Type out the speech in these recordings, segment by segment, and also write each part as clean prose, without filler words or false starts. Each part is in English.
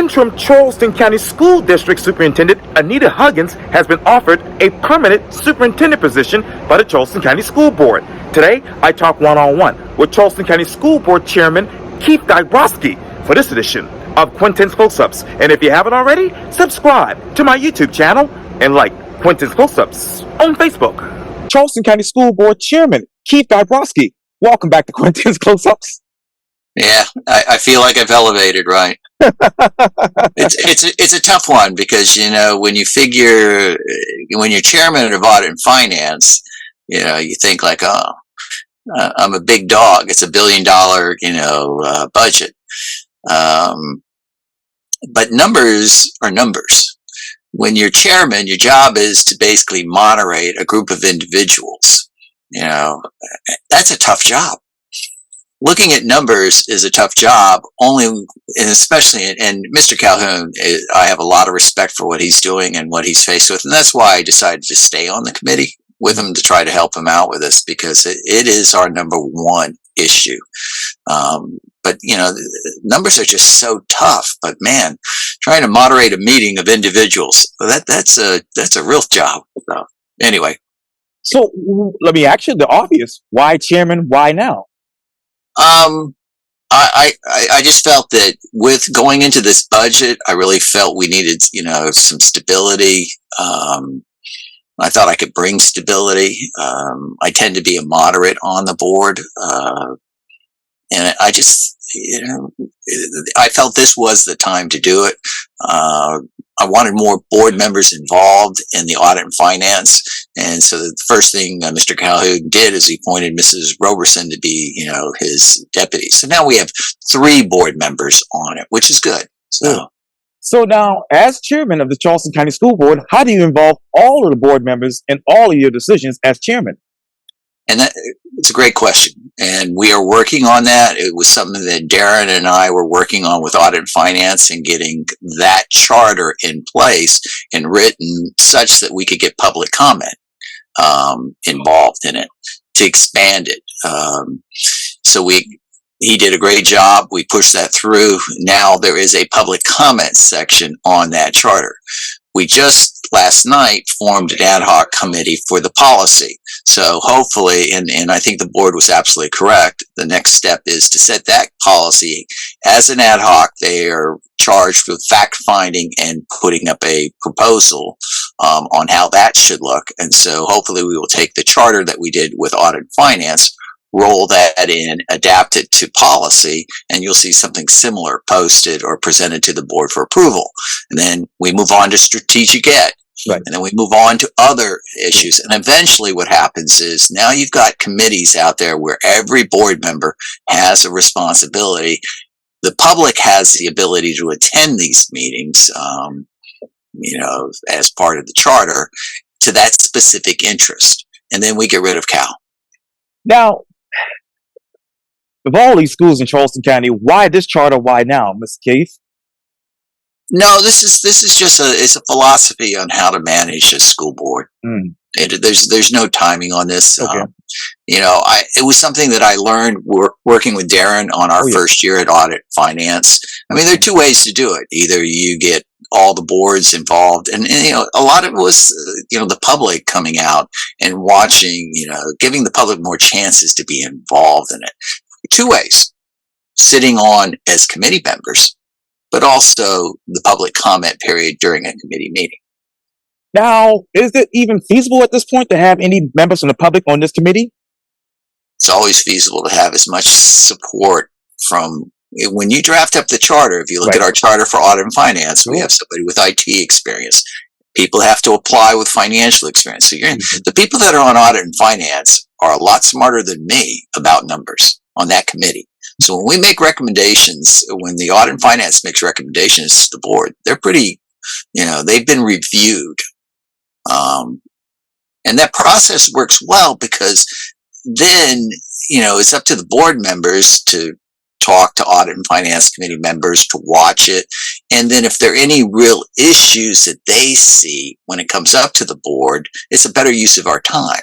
Interim Charleston County School District Superintendent Anita Huggins has been offered a permanent superintendent position by the Charleston County School Board. Today, I talk one-on-one with Charleston County School Board Chairman Keith Grybowski for this edition of Quintin's Close-Ups. And if you haven't already, subscribe to my YouTube channel and like Quintin's Close-Ups on Facebook. Charleston County School Board Chairman Keith Grybowski, welcome back to Quintin's Close-Ups. Yeah, I feel like I've elevated, right? It's a tough one because, you know, when you figure, when you're chairman of audit and finance, you know, you think like, oh, I'm a big dog. It's $1 billion, budget. But numbers are numbers. When you're chairman, your job is to basically moderate a group of individuals. You know, that's a tough job. Looking at numbers is a tough job, and especially, and Mr. Calhoun, I have a lot of respect for what he's doing and what he's faced with. And that's why I decided to stay on the committee with him to try to help him out with this, because it is our number one issue. But, you know, numbers are just so tough. But man, trying to moderate a meeting of individuals, that's a real job. So, anyway. So let me ask you the obvious. Why chairman? Why now? I just felt that with going into this budget, I really felt we needed, you know, some stability. I thought I could bring stability. I tend to be a moderate on the board. And I just, you know, I felt this was the time to do it. I wanted more board members involved in the audit and finance. And so the first thing Mr. Calhoun did is he appointed Mrs. Roberson to be, you know, his deputy. So now we have 3 board members on it, which is good. So now, as chairman of the Charleston County School Board, how do you involve all of the board members in all of your decisions as chairman? And it's a great question. And we are working on that. It was something that Darren and I were working on with audit and finance and getting that charter in place and written such that we could get public comment involved in it to expand it. So he did a great job. We pushed that through. Now there is a public comment section on that charter. We just last night formed an ad hoc committee for the policy. So hopefully, and I think the board was absolutely correct, the next step is to set that policy as an ad hoc. They are charged with fact finding and putting up a proposal on how that should look. And so hopefully we will take the charter that we did with audit and finance, roll that in, adapt it to policy, and you'll see something similar posted or presented to the board for approval. And then we move on to strategic ed. Right. And then we move on to other issues. And eventually what happens is now you've got committees out there where every board member has a responsibility. The public has the ability to attend these meetings, you know, as part of the charter to that specific interest. And then we get rid of Cal. Now, of all these schools in Charleston County, why this charter? Why now, Mr. Keith? No, this is just it's a philosophy on how to manage a school board. There's no timing on this. Okay. You know, it was something that I learned working with Darren on our first year at audit finance. I mean, there are 2 ways to do it. Either you get all the boards involved, and you know, a lot of it was you know, the public coming out and watching, you know, giving the public more chances to be involved in it. 2 ways: sitting on as committee members, but also the public comment period during a committee meeting. Now, is it even feasible at this point to have any members from the public on this committee? It's always feasible to have as much support from, when you draft up the charter, if you look at our charter for audit and finance, we have somebody with IT experience. People have to apply with financial experience. So the people that are on audit and finance are a lot smarter than me about numbers on that committee. So when we make recommendations, when the audit and finance makes recommendations to the board, they're pretty, you know, they've been reviewed. And that process works well because then, you know, it's up to the board members to talk to audit and finance committee members, to watch it. And then if there are any real issues that they see when it comes up to the board, it's a better use of our time.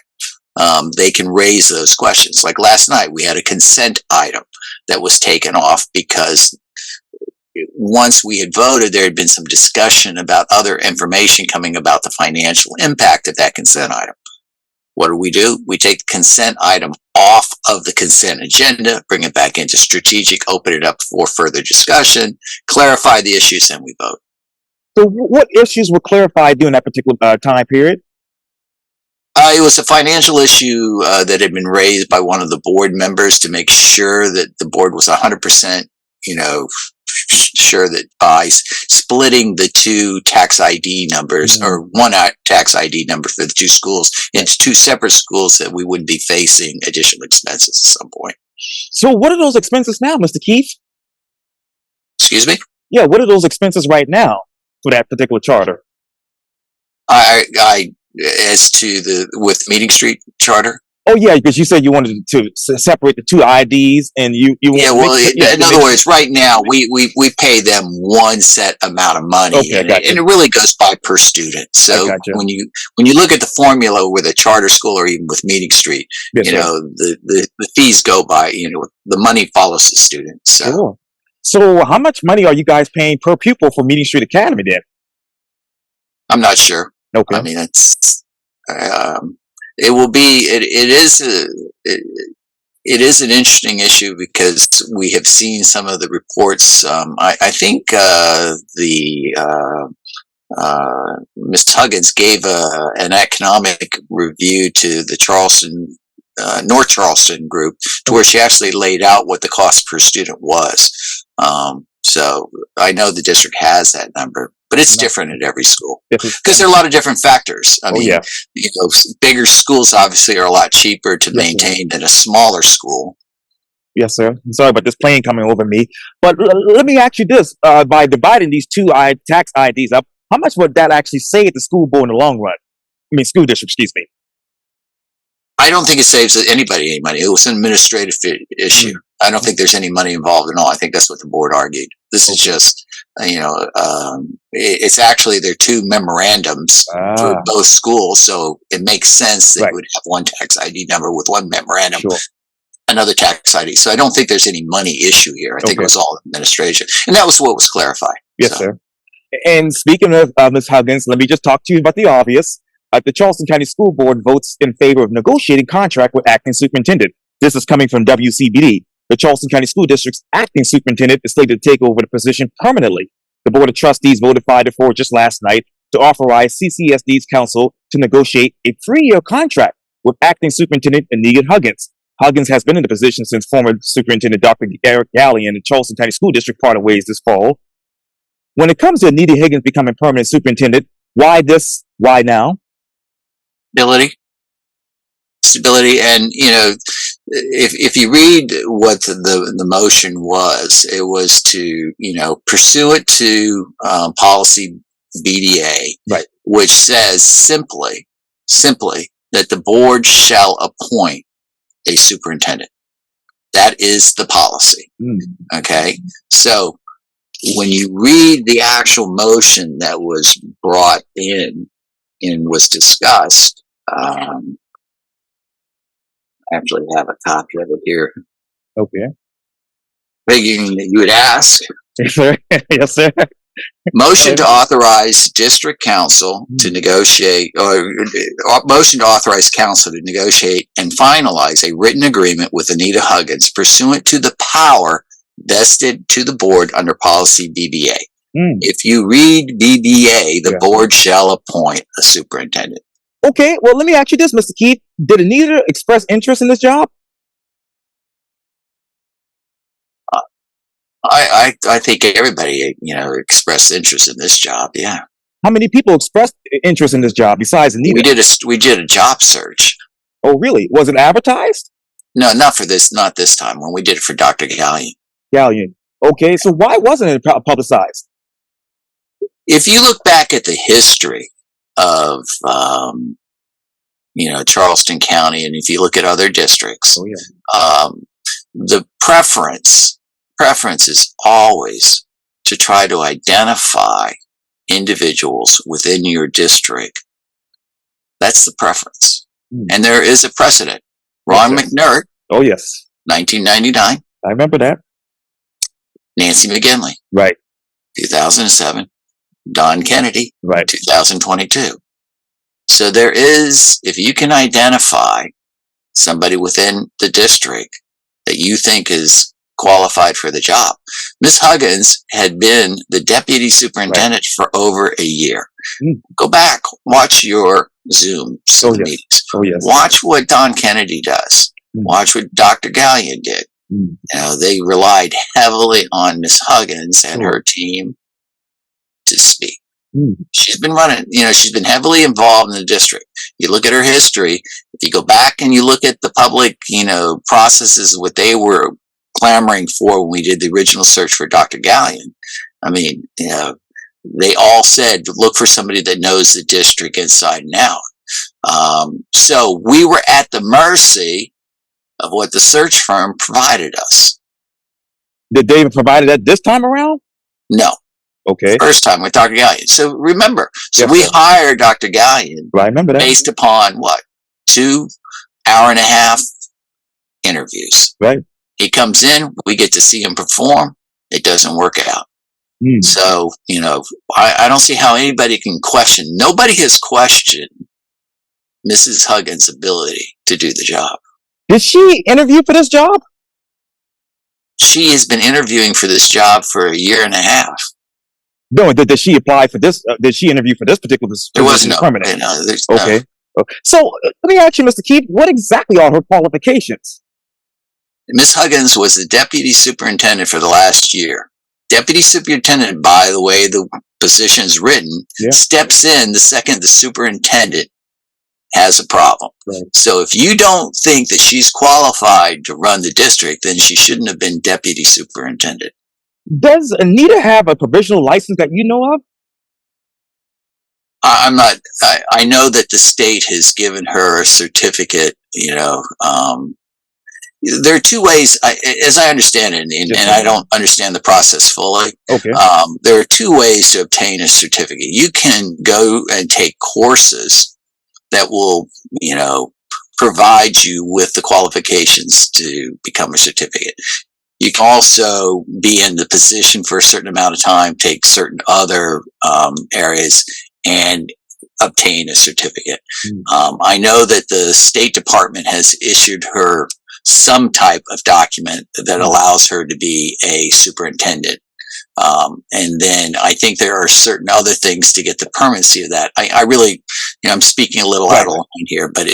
They can raise those questions. Like last night, we had a consent item that was taken off because once we had voted, there had been some discussion about other information coming about the financial impact of that consent item. What do? We take the consent item off of the consent agenda, bring it back into strategic, open it up for further discussion, clarify the issues, and we vote. So what issues were clarified during that particular time period? It was a financial issue that had been raised by one of the board members to make sure that the board was 100%, sure that by splitting the two tax ID numbers or one tax ID number for the two schools into two separate schools, that we wouldn't be facing additional expenses at some point. So what are those expenses now, Mr. Keith? Excuse me? Yeah, what are those expenses right now for that particular charter? As to with Meeting Street charter? Oh yeah, because you said you wanted to separate the two IDs, and you yeah. Well, in other words, right now we pay them one set amount of money, okay, and it really goes by per student. So when you look at the formula with a charter school or even with Meeting Street, yes, the fees go by, the money follows the student. So, sure. So how much money are you guys paying per pupil for Meeting Street Academy then? I'm not sure. Okay. I mean, it will be. It is an interesting issue because we have seen some of the reports. I think Ms. Huggins gave an economic review to the Charleston North Charleston group, to where she actually laid out what the cost per student was. So I know the district has that number, but it's different at every school because there are a lot of different factors. I mean, bigger schools obviously are a lot cheaper to maintain than a smaller school. Yes, sir. I'm sorry about this plane coming over me, but let me ask you this: by dividing these two tax IDs up, how much would that actually save the school board in the long run? I mean, school district, excuse me. I don't think it saves anybody any money. It was an administrative issue. I don't think there's any money involved at all. I think that's what the board argued. This is just, it's actually there are two memorandums for both schools, so it makes sense that you would have one tax ID number with one memorandum, another tax ID. So I don't think there's any money issue here. I think it was all administration, and that was what was clarified. Yes, sir. And speaking of Ms. Huggins, let me just talk to you about the obvious. The Charleston County School Board votes in favor of negotiating contract with acting superintendent. This is coming from WCBD. The Charleston County School District's acting superintendent is slated to take over the position permanently. The Board of Trustees voted 5-4 just last night to authorize CCSD's council to negotiate a 3-year contract with acting superintendent Anita Huggins. Huggins has been in the position since former superintendent Dr. Eric Gallion in the Charleston County School District parted ways this fall. When it comes to Anita Higgins becoming permanent superintendent, why this? Why now? Stability, and if you read what the motion was, it was to pursuant to policy BDA, which says simply that the board shall appoint a superintendent. That is the policy. Okay, so when you read the actual motion that was brought in and was discussed. I actually have a copy of it here. Okay. Figuring that you would ask. Yes, sir. Yes, sir. Motion to authorize district council to negotiate, or motion to authorize council to negotiate and finalize a written agreement with Anita Huggins pursuant to the power vested to the board under policy BBA. If you read BBA, the board shall appoint a superintendent. Okay, well, let me ask you this, Mr. Keith. Did Anita express interest in this job? I think everybody, expressed interest in this job. Yeah. How many people expressed interest in this job besides Anita? We did a job search. Oh, really? Was it advertised? No, not this time. When we did it for Dr. Gallion. Okay, so why wasn't it publicized? If you look back at the history of, Charleston County, and if you look at other districts, the preference is always to try to identify individuals within your district. That's the preference. And there is a precedent. Ron McNirt. Oh, yes. 1999. I remember that. Nancy McGinley. Right. 2007, Don Kennedy, Right. 2022. So there is, if you can identify somebody within the district that you think is qualified for the job. Miss Huggins had been the deputy superintendent for over a year. Go back, watch your Zooms, meetings. Watch what Don Kennedy does. Watch what Dr. Gallion did. You know, they relied heavily on Miss Huggins and her team to speak. She's been running, you know, she's been heavily involved in the district. You look at her history, if you go back and you look at the public, you know, processes, what they were clamoring for when we did the original search for Dr. Gallion, I mean, you know, they all said, look for somebody that knows the district inside and out. So we were at the mercy of what the search firm provided us. Did they even provide it this time around? No. Okay. First time with Dr. Gallion. So remember, we hired Dr. Gallion based upon what? 2 hour-and-a-half interviews. Right. He comes in, we get to see him perform. It doesn't work out. So, you know, I don't see how anybody can question. Nobody has questioned Mrs. Huggins' ability to do the job. Did she interview for this job? She has been interviewing for this job for a year and a half. No, did she apply for this? Did she interview for this particular position? There was no. Permanent. Okay. So let me ask you, Mr. Keith, what exactly are her qualifications? Ms. Huggins was the deputy superintendent for the last year. Deputy superintendent, by the way, the position is written, steps in the second the superintendent has a problem. So if you don't think that she's qualified to run the district, then she shouldn't have been deputy superintendent. Does Anita have a provisional license that you know of? I'm not. I know that the state has given her a certificate. You know, there are 2 ways, as I understand it, and I don't understand the process fully. Okay. There are 2 ways to obtain a certificate. You can go and take courses that will, you know, provide you with the qualifications to become a certificate. You can also be in the position for a certain amount of time, take certain other areas, and obtain a certificate. I know that the State Department has issued her some type of document that allows her to be a superintendent. And then I think there are certain other things to get the permanency of that. I really, you know, I'm speaking a little out of line here, but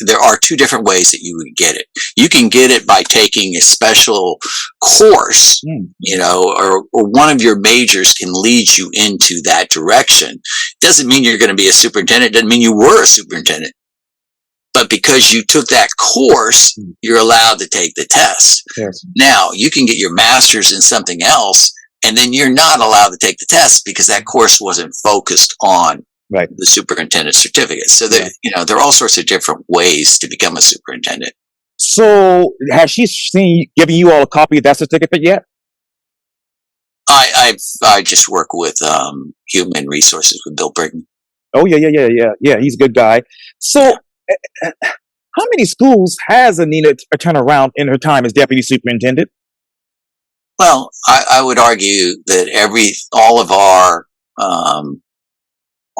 there are 2 different ways that you would get it. You can get it by taking a special course, you know, or one of your majors can lead you into that direction. Doesn't mean you're going to be a superintendent. Doesn't mean you were a superintendent. But because you took that course, you're allowed to take the test. Now, you can get your master's in something else, and then you're not allowed to take the test because that course wasn't focused on the superintendent certificate. So there, you know, there are all sorts of different ways to become a superintendent. So has she given you all a copy of that certificate yet? I just work with human resources with Bill Brigham. Oh yeah. He's a good guy. So how many schools has Anita turned around in her time as deputy superintendent? Well, I would argue that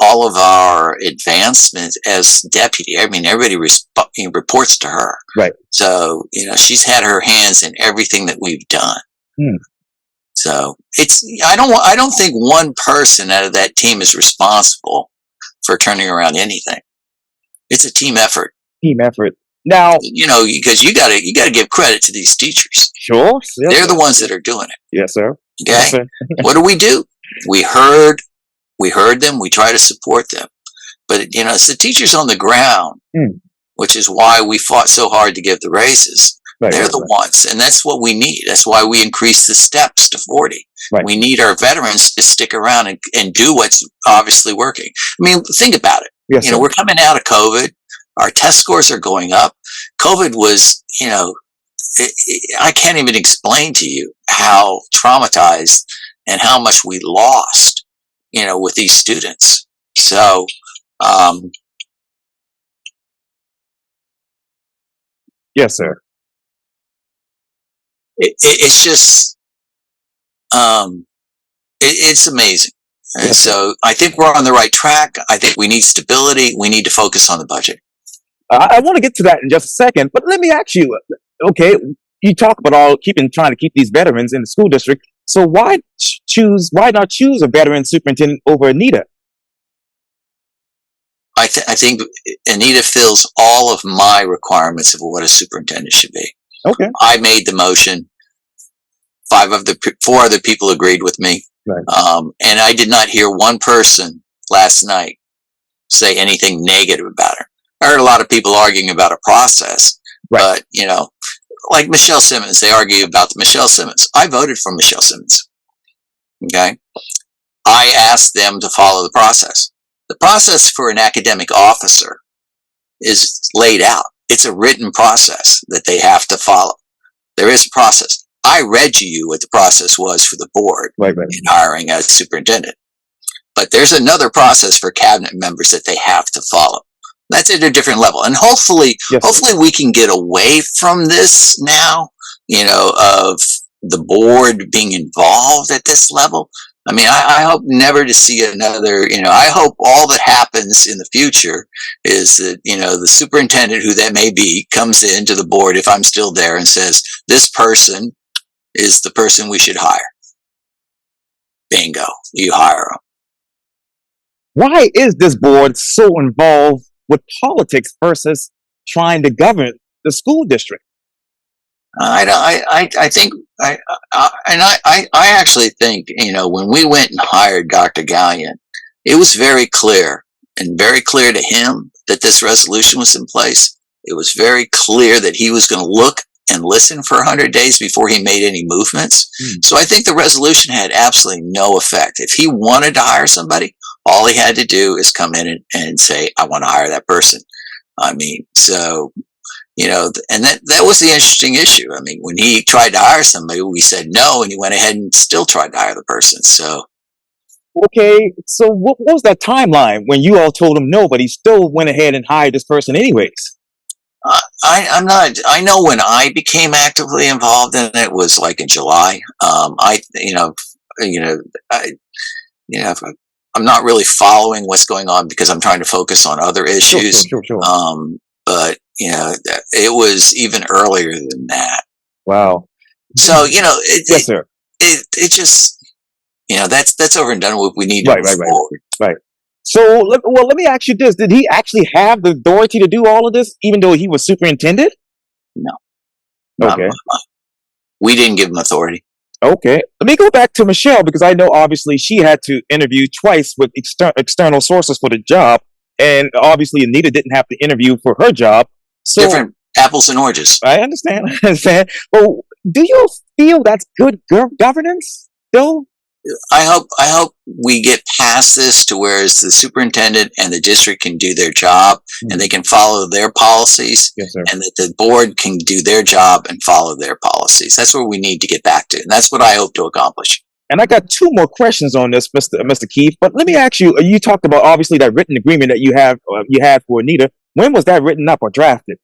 all of our advancements as deputy, I mean, everybody reports to her. Right. So, you know, she's had her hands in everything that we've done. So I don't think one person out of that team is responsible for turning around anything. It's a team effort. Now, you know, because you gotta give credit to these teachers. Sure. They're the ones that are doing it. Yes, sir. Okay. Yes, sir. What do? We heard them. We try to support them. But, you know, it's the teachers on the ground, which is why we fought so hard to give the raises. They're the ones. And that's what we need. That's why we increased the steps to 40. We need our veterans to stick around and do what's obviously working. I mean, think about it. Yes, you know, we're coming out of COVID. Our test scores are going up. COVID was, you know, I can't even explain to you how traumatized and how much we lost, you know, with these students. So, yes, sir. It's just, It's amazing. And Yes, sir. so I think we're on the right track. I think we need stability. We need to focus on the budget. I want to get to that in just a second, but let me ask you. Okay, you talk about trying to keep these veterans in the school district. So why not choose a veteran superintendent over Anita? I think Anita fills all of my requirements of what a superintendent should be. Okay, I made the motion. Four other people agreed with me. right, And I did not hear one person last night say anything negative about her. I heard a lot of people arguing about a process, right. but like Michelle Simmons, they argue about Michelle Simmons. I voted for Michelle Simmons. Okay. I asked them to follow the process. The process for an academic officer is laid out. It's a written process that they have to follow. There is a process. I read to you what the process was for the board Right. in hiring a superintendent. But there's another process for cabinet members that they have to follow. That's at a different level. And hopefully we can get away from this now, of the board being involved at this level. I mean, I hope never to see another, I hope all that happens in the future is that, the superintendent, who that may be, comes into the board, if I'm still there, and says, this person is the person we should hire. Bingo. You hire them. Why is this board so involved with politics versus trying to govern the school district? I think, I actually think, when we went and hired Dr. Gallion, it was very clear to him that this resolution was in place. It was very clear that he was going to look and listen for 100 days before he made any movements. So I think the resolution had absolutely no effect. If he wanted to hire somebody, all he had to do is come in and say, I want to hire that person. I mean, so, and that was the interesting issue. I mean, when he tried to hire somebody, we said no, and he went ahead and still tried to hire the person. So, Okay, so what was that timeline when you all told him no, but he still went ahead and hired this person anyways? I know when I became actively involved in it was like in July. I'm not really following what's going on because I'm trying to focus on other issues. Sure. But it was even earlier than that. Wow. So, Yes, sir. it just, that's over and done with. We need to move forward. Right. So, let me ask you this. Did he actually have the authority to do all of this, even though he was superintendent? No. Okay. We didn't give him authority. Okay. Let me go back to Michelle, because I know obviously she had to interview twice with external sources for the job. And obviously Anita didn't have to interview for her job. So different apples and oranges. I understand. Well, do you feel that's good governance, though? I hope we get past this to where the superintendent and the district can do their job and they can follow their policies, Yes, sir. and that the board can do their job and follow their policies. That's where we need to get back to. And that's what I hope to accomplish. And I got two more questions on this, Mr. Keith. But let me ask you, you talked about obviously that written agreement that you had for Anita. When was that written up or drafted?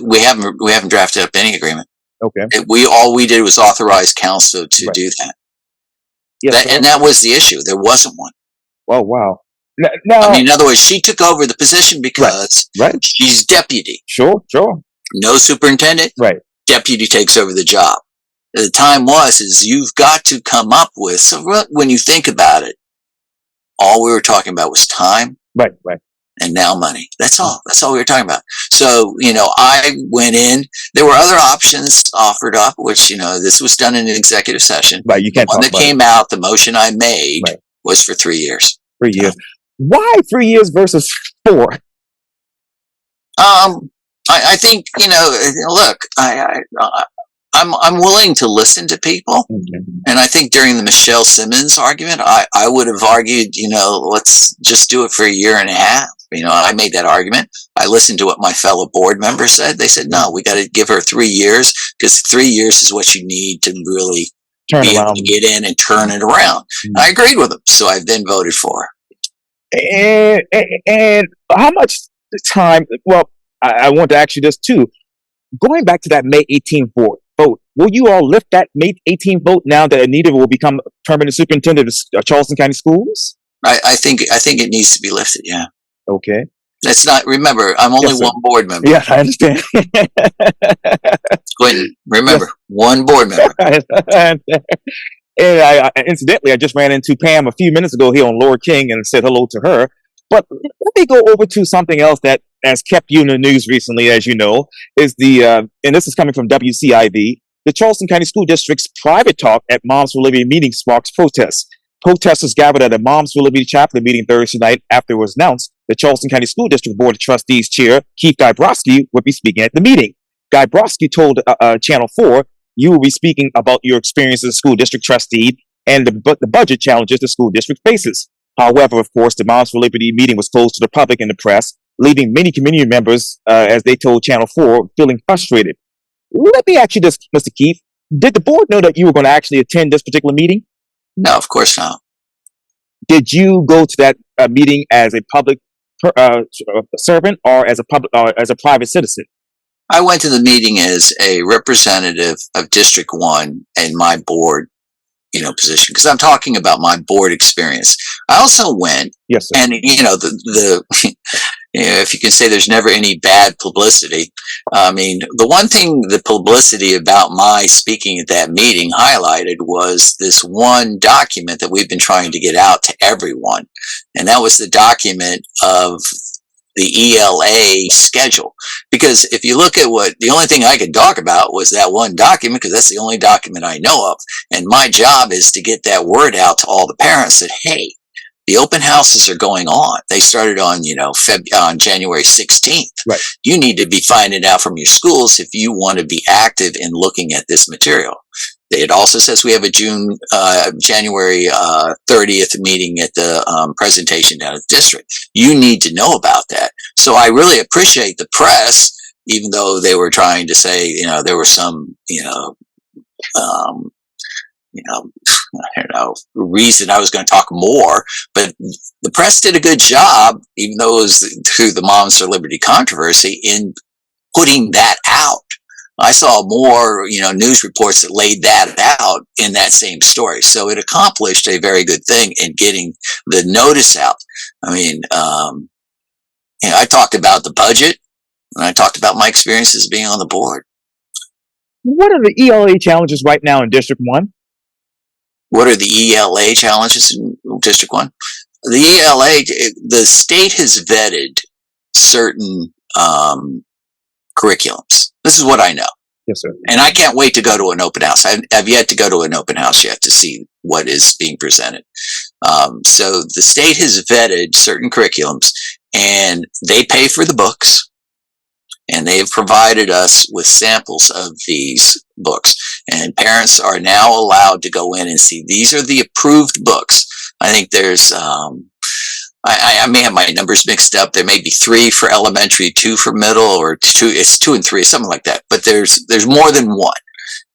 We haven't drafted up any agreement. Okay. All we did was authorize council to do that. Yes, and that was the issue. There wasn't one. Oh, wow. Now, I mean, in other words, she took over the position because she's deputy. Sure. No superintendent. Right. Deputy takes over the job. The time is you've got to come up with. So when you think about it, all we were talking about was time. Right. And now money. That's all. That's all we were talking about. So, I went in. There were other options offered up, which, this was done in an executive session. Right. You can't the one that came out, the motion I made was for 3 years. 3 years. Why 3 years versus 4? I think, look, I'm willing to listen to people. And I think during the Michelle Simmons argument, I would have argued, let's just do it for 1.5 years. I made that argument. I listened to what my fellow board members said. They said, no, we got to give her 3 years, because 3 years is what you need to really be able to get in and turn it around. I agreed with them. So I've then voted for her. And how much time? Well, I want to ask you this too. Going back to that May 18th vote, vote. Will you all lift that May 18th vote now that Anita will become permanent superintendent of Charleston County Schools? I think it needs to be lifted. Yeah. Okay. That's not. Remember, I'm only Yes, sir. one board member. Yes, I understand. Quintin, remember, one board member. And incidentally, I just ran into Pam a few minutes ago here on Lower King and said hello to her. But let me go over to something else that has kept you in the news recently, as you know, is and this is coming from WCIV, the Charleston County School District's private talk at Moms for Liberty meeting sparks protests. Protesters gathered at a Moms for Liberty chaplain meeting Thursday night after it was announced the Charleston County School District Board of Trustees Chair Keith Grybowski would be speaking at the meeting. Grybowski told Channel 4, "You will be speaking about your experience as a school district trustee and the budget challenges the school district faces." However, of course, the Moms for Liberty meeting was closed to the public and the press, leaving many community members, as they told Channel 4, feeling frustrated. Let me ask you this, Mr. Keith. Did the board know that you were going to actually attend this particular meeting? No, of course not. Did you go to that meeting as a public servant or as a private citizen? I went to the meeting as a representative of District 1 and my board, position, because I'm talking about my board experience. I also went, yes, sir. And the if you can say there's never any bad publicity. I mean, the one thing the publicity about my speaking at that meeting highlighted was this one document that we've been trying to get out to everyone, and that was the document of the ELA schedule. Because if you look at the only thing I could talk about was that one document, because that's the only document I know of. And my job is to get that word out to all the parents that, hey, the open houses are going on. They started on, on January 16th. Right. You need to be finding out from your schools if you want to be active in looking at this material. It also says we have a January 30th meeting at the presentation down at the district. You need to know about that. So I really appreciate the press, even though they were trying to say, there was some, I don't know, reason I was going to talk more, but the press did a good job, even though it was through the Moms for Liberty controversy, in putting that out. I saw more, news reports that laid that out in that same story. So it accomplished a very good thing in getting the notice out. I mean, I talked about the budget, and I talked about my experiences being on the board. What are the ELA challenges right now in District 1? What are the ELA challenges in District 1? The ELA, the state has vetted certain curriculums. This is what I know. Yes, sir. And I can't wait to go to an open house. I've yet to go to an open house yet to see what is being presented. So the state has vetted certain curriculums, and they pay for the books, and they've provided us with samples of these books. And parents are now allowed to go in and see these are the approved books. I think there's I may have my numbers mixed up. There may be 3 for elementary, 2 for middle, or 2. It's 2 and 3, something like that. But there's more than one,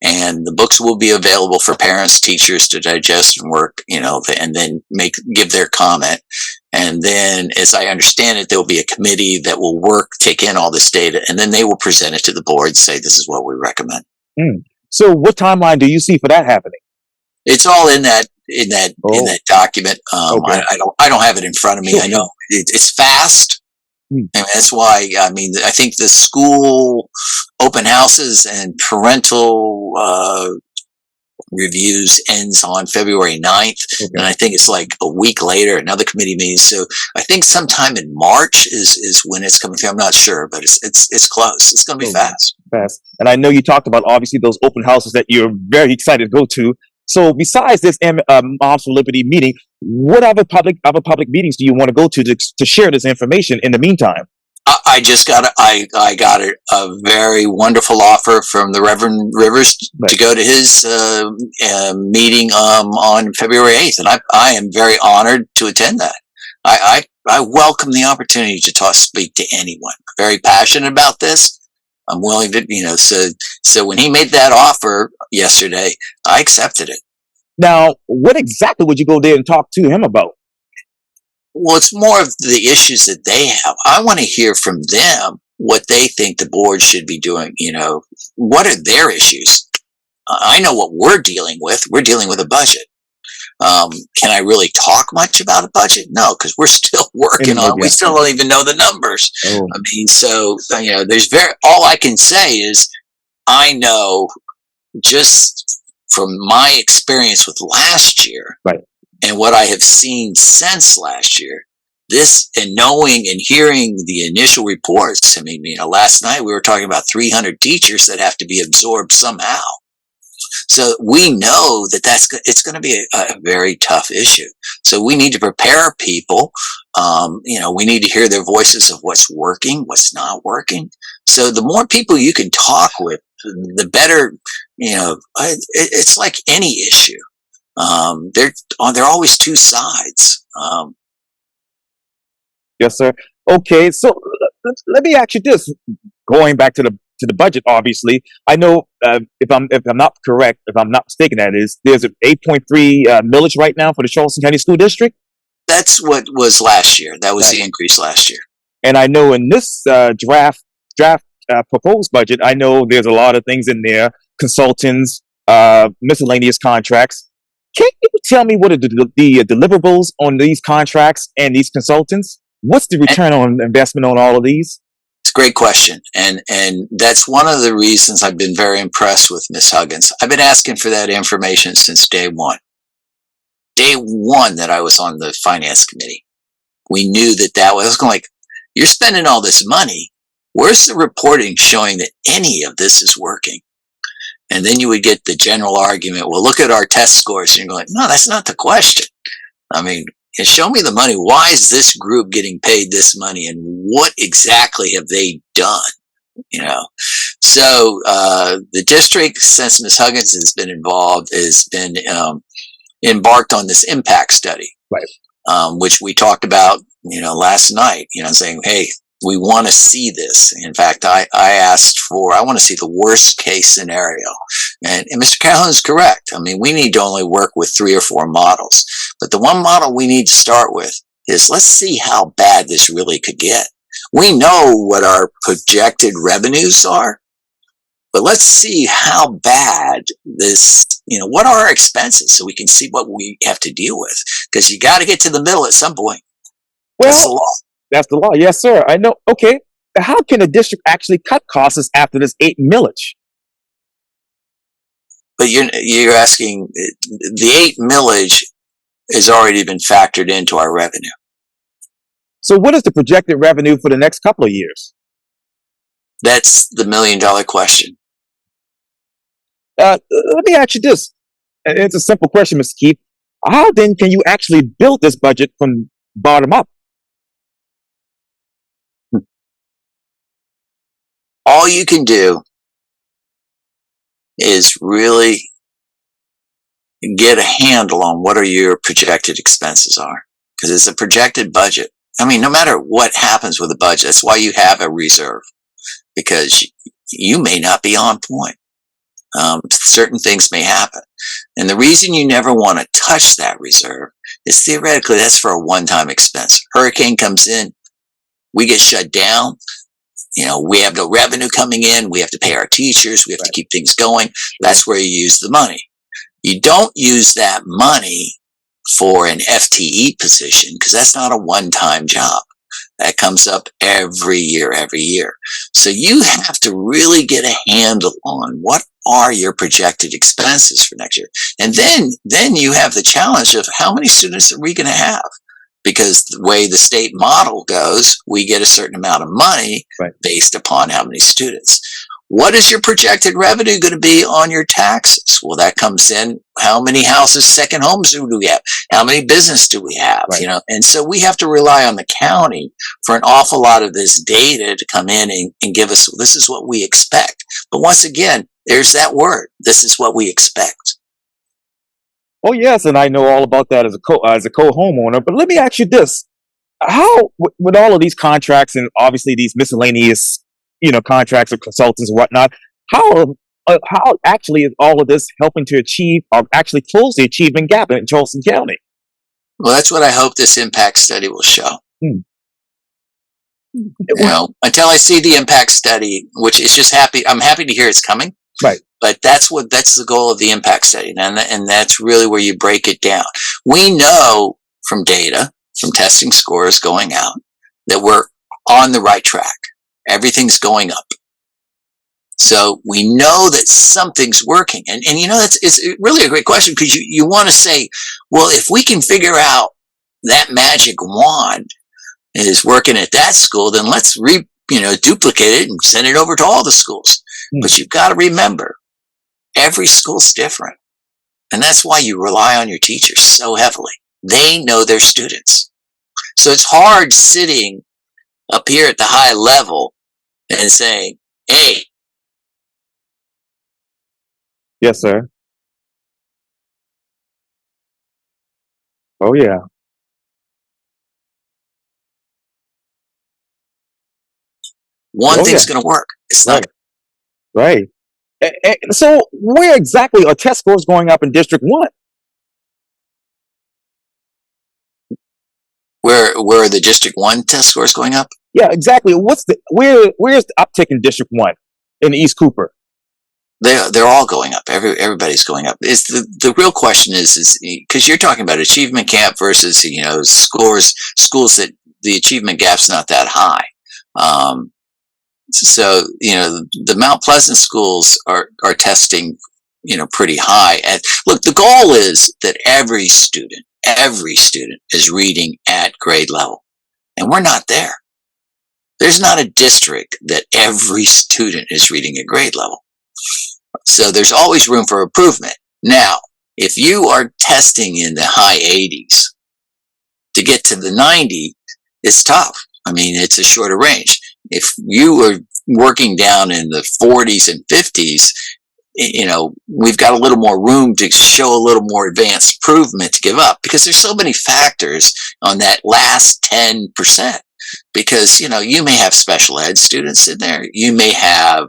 and the books will be available for parents, teachers to digest and work, and then give their comment. And then, as I understand it, there will be a committee that will take in all this data, and then they will present it to the board and say, this is what we recommend. So what timeline do you see for that happening? It's all in that document. Okay. I don't have it in front of me. Sure. I know it's fast. And that's why, I think the school open houses and parental reviews ends on February 9th. Okay. And I think it's like a week later, another committee meeting. So I think sometime in March is when it's coming through. I'm not sure, but it's close. It's going to be fast. And I know you talked about, obviously, those open houses that you're very excited to go to. So besides this Moms for Liberty meeting, what other public meetings do you want to go to share this information in the meantime? I just got a very wonderful offer from the Reverend Rivers to go to his meeting on February 8th, and I am very honored to attend that. I welcome the opportunity to speak to anyone. I'm very passionate about this. I'm willing to, so when he made that offer yesterday, I accepted it. Now, what exactly would you go there and talk to him about? Well, it's more of the issues that they have. I want to hear from them what they think the board should be doing. What are their issues? I know what we're dealing with. We're dealing with a budget. Can I really talk much about a budget? No, because we're still working on it. We still don't even know the numbers. Oh. I mean, so, all I can say is I know just from my experience with last year, right, and what I have seen since last year, this, and knowing and hearing the initial reports. I mean, last night we were talking about 300 teachers that have to be absorbed somehow. So we know that it's going to be a very tough issue. So we need to prepare people. We need to hear their voices of what's working, what's not working. So the more people you can talk with, the better. It's like any issue. There are always two sides. Yes, sir. Okay, so let me ask you this. Going back to the budget, obviously, I know if I'm not mistaken, that is, there's an 8.3 millage right now for the Charleston County School District. That's what was last year. That was the increase last year. And I know in this draft proposed budget, I know there's a lot of things in there: consultants, miscellaneous contracts. Can you tell me what are the deliverables on these contracts and these consultants? What's the return on investment on all of these? It's a great question. And that's one of the reasons I've been very impressed with Ms. Huggins. I've been asking for that information since day one. Day one that I was on the finance committee. We knew that was going like, you're spending all this money. Where's the reporting showing that any of this is working? And then you would get the general argument, well, look at our test scores. And you're going, no, that's not the question. I mean, show me the money. Why is this group getting paid this money, and what exactly have they done? So the district, since Ms. Huggins has been involved, has been embarked on this impact study, right? Which we talked about, last night. Saying, hey, we want to see this. In fact, I want to see the worst case scenario. And Mr. Calhoun is correct. I mean, we need to only work with 3 or 4 models. But the one model we need to start with is, let's see how bad this really could get. We know what our projected revenues are, but let's see how bad this, what are our expenses, so we can see what we have to deal with. Because you got to get to the middle at some point. Well, that's the law. That's the law. Yes, sir. I know. Okay. How can a district actually cut costs after this 8 millage? But you're asking, the 8 millage has already been factored into our revenue. So what is the projected revenue for the next couple of years? That's the $1 million question. Let me ask you this. It's a simple question, Mr. Keith. How then can you actually build this budget from bottom up? All you can do is really get a handle on what are your projected expenses are. Because it's a projected budget. I mean, no matter what happens with the budget, that's why you have a reserve. Because you may not be on point. Certain things may happen. And the reason you never want to touch that reserve is theoretically that's for a one-time expense. Hurricane comes in, we get shut down. We have no revenue coming in. We have to pay our teachers. We have to keep things going. That's where you use the money. You don't use that money for an FTE position, because that's not a one-time job. That comes up every year. So you have to really get a handle on what are your projected expenses for next year. And then you have the challenge of how many students are we going to have? Because the way the state model goes, we get a certain amount of money based upon how many students. What is your projected revenue going to be on your taxes? Well, that comes in, how many houses, second homes do we have? How many business do we have? And so we have to rely on the county for an awful lot of this data to come in and give us, this is what we expect. But once again, there's that word, this is what we expect. Oh, yes, and I know all about that as a co-homeowner. But let me ask you this. How, with all of these contracts and obviously these miscellaneous, contracts of consultants and whatnot, how actually is all of this helping to achieve or actually close the achievement gap in Charleston County? Well, that's what I hope this impact study will show. Until I see the impact study, which is I'm happy to hear it's coming. Right. But that's the goal of the impact study. And that's really where you break it down. We know from data, from testing scores going out, that we're on the right track. Everything's going up. So we know that something's working. And it's really a great question, because you want to say, well, if we can figure out that magic wand is working at that school, then let's duplicate it and send it over to all the schools. But you've got to remember, every school's different. And that's why you rely on your teachers so heavily. They know their students. So it's hard sitting up here at the high level and saying, hey. Yes, sir. Oh, yeah. One thing's going to work. It's not. Right. So where exactly are test scores going up in District 1? Where are the District 1 test scores going up? Yeah, exactly. Where's the uptick in District 1 in East Cooper? They're all going up. Everybody's going up. Is the real question is because you're talking about achievement gap versus schools that the achievement gap's not that high. So the Mount Pleasant schools are testing pretty high. And look, the goal is that every student is reading at grade level, and we're not there. There's not a district that every student is reading at grade level. So there's always room for improvement. Now, if you are testing in the high 80s, to get to the 90, it's tough. I mean, it's a shorter range. If you are working down in the 40s and 50s, we've got a little more room to show a little more advanced improvement to give up, because there's so many factors on that last 10%. Because, you may have special ed students in there. You may have,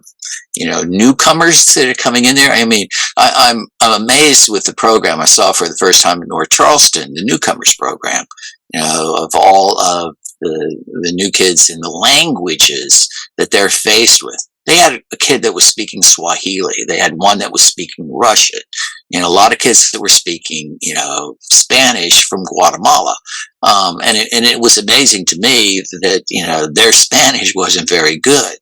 newcomers that are coming in there. I mean, I'm amazed with the program I saw for the first time in North Charleston, the newcomers program, of all of the new kids in the languages that they're faced with. They had a kid that was speaking Swahili. They had one that was speaking Russian. A lot of kids that were speaking, Spanish from Guatemala. And it was amazing to me that, their Spanish wasn't very good.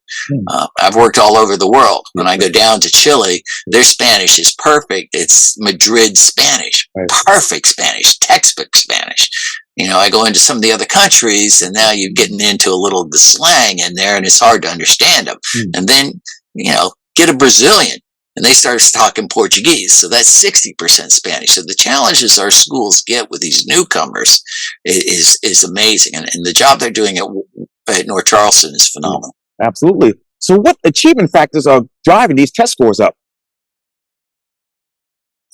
I've worked all over the world. When I go down to Chile, their Spanish is perfect. It's Madrid Spanish, perfect Spanish, textbook Spanish. I go into some of the other countries, and now you're getting into a little of the slang in there, and it's hard to understand them. And then, get a Brazilian, and they start talking Portuguese. So that's 60% Spanish. So the challenges our schools get with these newcomers is amazing. And the job they're doing at North Charleston is phenomenal. Absolutely. So what achievement factors are driving these test scores up?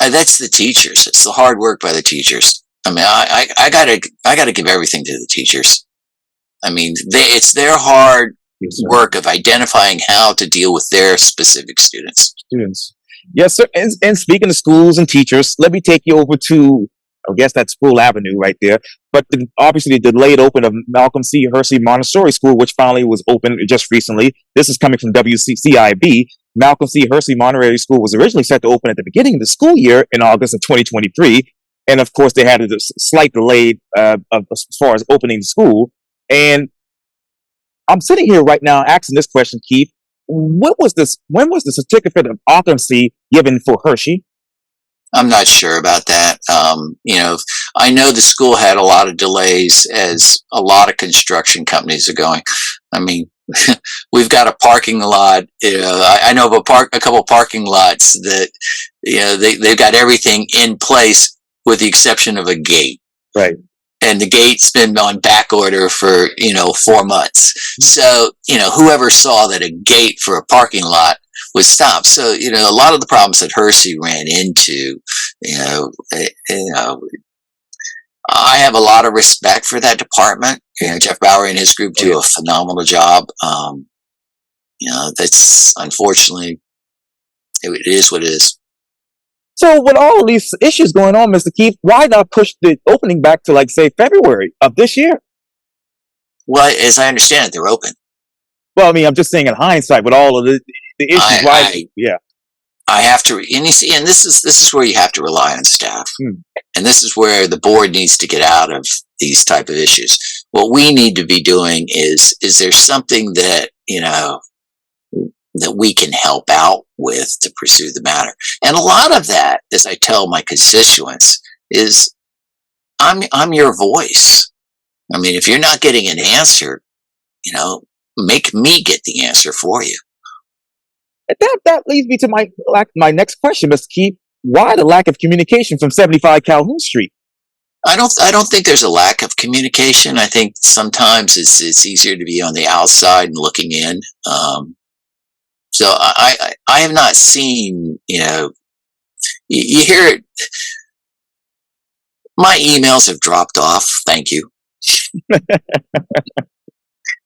That's the teachers. It's the hard work by the teachers. I mean, I gotta give everything to the teachers. I mean, it's their hard work of identifying how to deal with their specific students. Yes, sir. And speaking of schools and teachers, let me take you over to, I guess that's School Avenue right there. But obviously the delayed open of Malcolm C. Hersey Montessori School, which finally was opened just recently. This is coming from WCCIB. Malcolm C. Hersey Montessori School was originally set to open at the beginning of the school year in August of 2023. And of course, they had a slight delay as far as opening the school. And I'm sitting here right now asking this question, Keith. When was the certificate of occupancy given for Hershey? I'm not sure about that. I know the school had a lot of delays, as a lot of construction companies are going. I mean, we've got a parking lot. I know of a couple of parking lots that they've got everything in place with the exception of a gate. Right. And the gate's been on back order for 4 months. So whoever saw that a gate for a parking lot was stopped. So a lot of the problems that Hersey ran into, I have a lot of respect for that department. Jeff Bowery and his group do a phenomenal job. That's unfortunately it is what it is. So with all of these issues going on, Mr. Keith, why not push the opening back to, say, February of this year? Well, as I understand it, they're open. Well, I mean, I'm just saying in hindsight with all of the issues. Yeah. I have to, and you see, and this is where you have to rely on staff, Hmm. and this is where the board needs to get out of these type of issues. What we need to be doing is there something that that we can help out with to pursue the matter? And a lot of that, as I tell my constituents, is I'm your voice. I mean, if you're not getting an answer, make me get the answer for you. That leads me to my next question, Mr. Keith. Why the lack of communication from 75 Calhoun Street? I don't think there's a lack of communication. I think sometimes it's easier to be on the outside and looking in. So I have not seen, you hear it. My emails have dropped off. Thank you.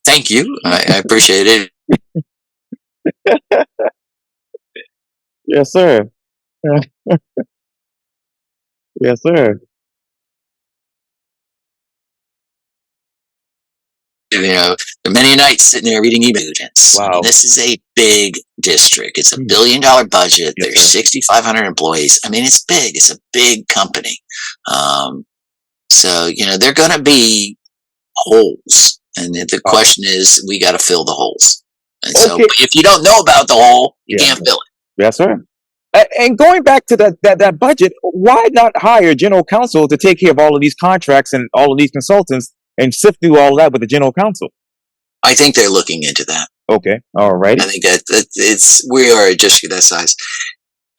Thank you. I appreciate it. Yes, sir. Yes, sir. There are many nights sitting there reading emails. Wow. This is a big district. It's a $1 Hmm. billion budget. Yes, There's sir. 6,500 employees. I mean, it's big. It's a big company. So there are going to be holes, and the Wow. question is, we got to fill the holes. And so, Okay. if you don't know about the hole, you Yeah. can't fill it. Yes, sir. And going back to that budget, why not hire general counsel to take care of all of these contracts and all of these consultants and sift through all of that with the general counsel? I think they're looking into that. Okay. All right. I think that we are a district that size.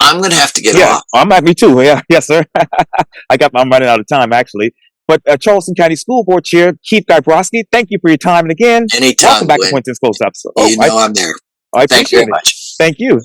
I'm going to have to get Yeah, off. I'm at me too. Yeah, yes, sir. I'm running out of time actually. But Charleston County School Board Chair Keith Grybowski, thank you for your time. And again, Anytime, welcome back to Gwen. Quintin's Close Up. I'm there. I Thank you appreciate very it. much. Thank you.